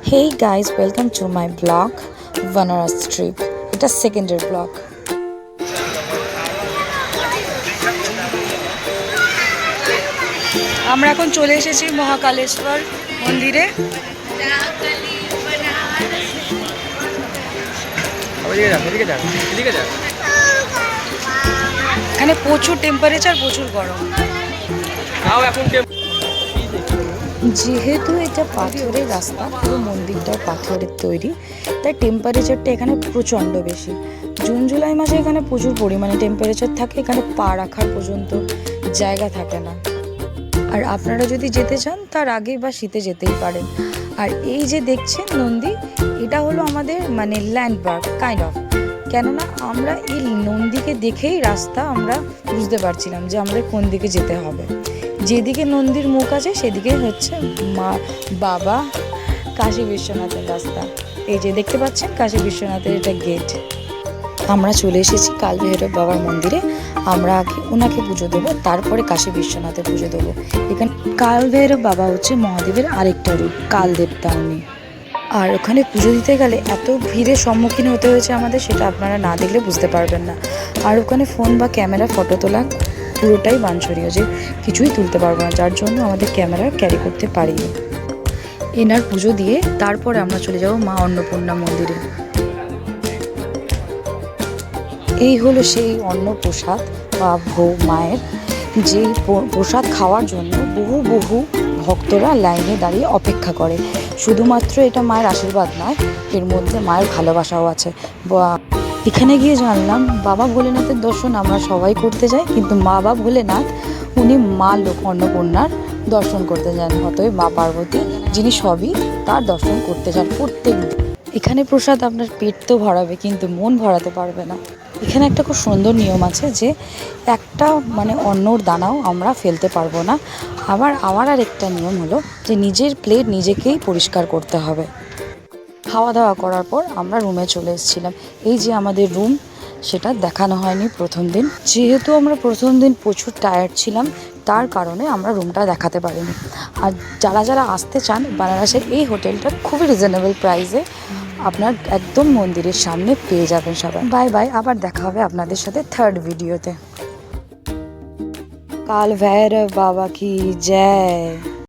Hey guys, welcome to my blog Vanaras trip. এটা সেকেন্ডের blog. আমরা এখন চলে এসেছি মহাকালেশ্বর মন্দিরে। এখানে প্রচুর টেম্পারেচার, প্রচুর গরম। যেহেতু এটা পাথরের রাস্তা, পুরো মন্দিরটাও পাথরের তৈরি, তাই টেম্পারেচারটা এখানে প্রচণ্ড বেশি। জুন জুলাই মাসে এখানে প্রচুর পরিমাণে টেম্পারেচার থাকে, এখানে পা রাখার পর্যন্ত জায়গা থাকে না। আর আপনারা যদি যেতে চান তার আগে বা শীতে যেতেই পারেন। আর এই যে দেখছেন নন্দী, এটা হলো আমাদের ল্যান্ডমার্ক কাইন্ড অফ। কেননা আমরা এই নন্দীকে দেখেই রাস্তা আমরা বুঝতে পারছিলাম যে আমাদের কোন দিকে যেতে হবে। যেদিকে নন্দীর মুখ আছে সেদিকে হচ্ছে মা বাবা কাশী বিশ্বনাথের রাস্তা। এই যে দেখতে পাচ্ছেন কাশী বিশ্বনাথের এটা গেট। আমরা চলে এসেছি কাল ভৈরব বাবার মন্দিরে। আমরা আগে ওনাকে পুজো দেবো, তারপরে কাশী বিশ্বনাথে পুজো দেবো। এখানে কাল ভৈরব বাবা হচ্ছে মহাদেবের আরেকটা রূপ, কালদেবতা উনি। আর ওখানে পুজো দিতে গেলে এত ভিড়ের সম্মুখীন হতে হয়েছে আমাদের, সেটা আপনারা না দেখলে বুঝতে পারবেন না। আর ওখানে ফোন বা ক্যামেরা ফটো তোলা পুরোটাই বাঞ্ছনীয়, যে কিছুই তুলতে পারবো না, যার জন্য আমাদের ক্যামেরা ক্যারি করতে পারিনি। এনার পুজো দিয়ে তারপরে আমরা চলে যাব মা অন্নপূর্ণা মন্দিরে। এই হলো সেই অন্নপ্রসাদ বা ভোগ মায়ের, যে প্রসাদ খাওয়ার জন্য বহু বহু ভক্তরা লাইনে দাঁড়িয়ে অপেক্ষা করে। শুধুমাত্র এটা মায়ের আশীর্বাদ নয়, এর মধ্যে মায়ের ভালোবাসাও আছে। এখানে গিয়ে জানলাম বাবা ভোলেনাথের দর্শন আমরা সবাই করতে যাই, কিন্তু বাবা ভোলেনাথ উনি মা অন্নপূর্ণার দর্শন করতে যান। অতএব মা পার্বতী যিনি সবই, তার দর্শন করতে যান প্রত্যেক দিন। এখানে প্রসাদ আপনার পেট তো ভরাবে, কিন্তু মন ভরাতে পারবে না। এখানে একটা খুব সুন্দর নিয়ম আছে যে একটা অন্নর দানাও আমরা ফেলতে পারবো না। আমার আর একটা নিয়ম হলো যে নিজের প্লেট নিজেকেই পরিষ্কার করতে হবে। খাওয়া দাওয়া করার পর আমরা রুমে চলে এসেছিলাম। এই যে আমাদের রুম, সেটা দেখানো হয়নি প্রথম দিন, যেহেতু আমরা প্রথম দিন প্রচুর টায়ার্ড ছিলাম, তার কারণে আমরা রুমটা দেখাতে পারিনি। আর যারা যারা আসতে চান, বানারসের এই হোটেলটা খুবই রিজনেবল প্রাইসে আপনার একদম মন্দিরের সামনে পেয়ে যাবেন সবাই। বাই বাই, আবার দেখা হবে আপনাদের সাথে থার্ড ভিডিওতে। কাল ভৈরব বাবা কি জয়।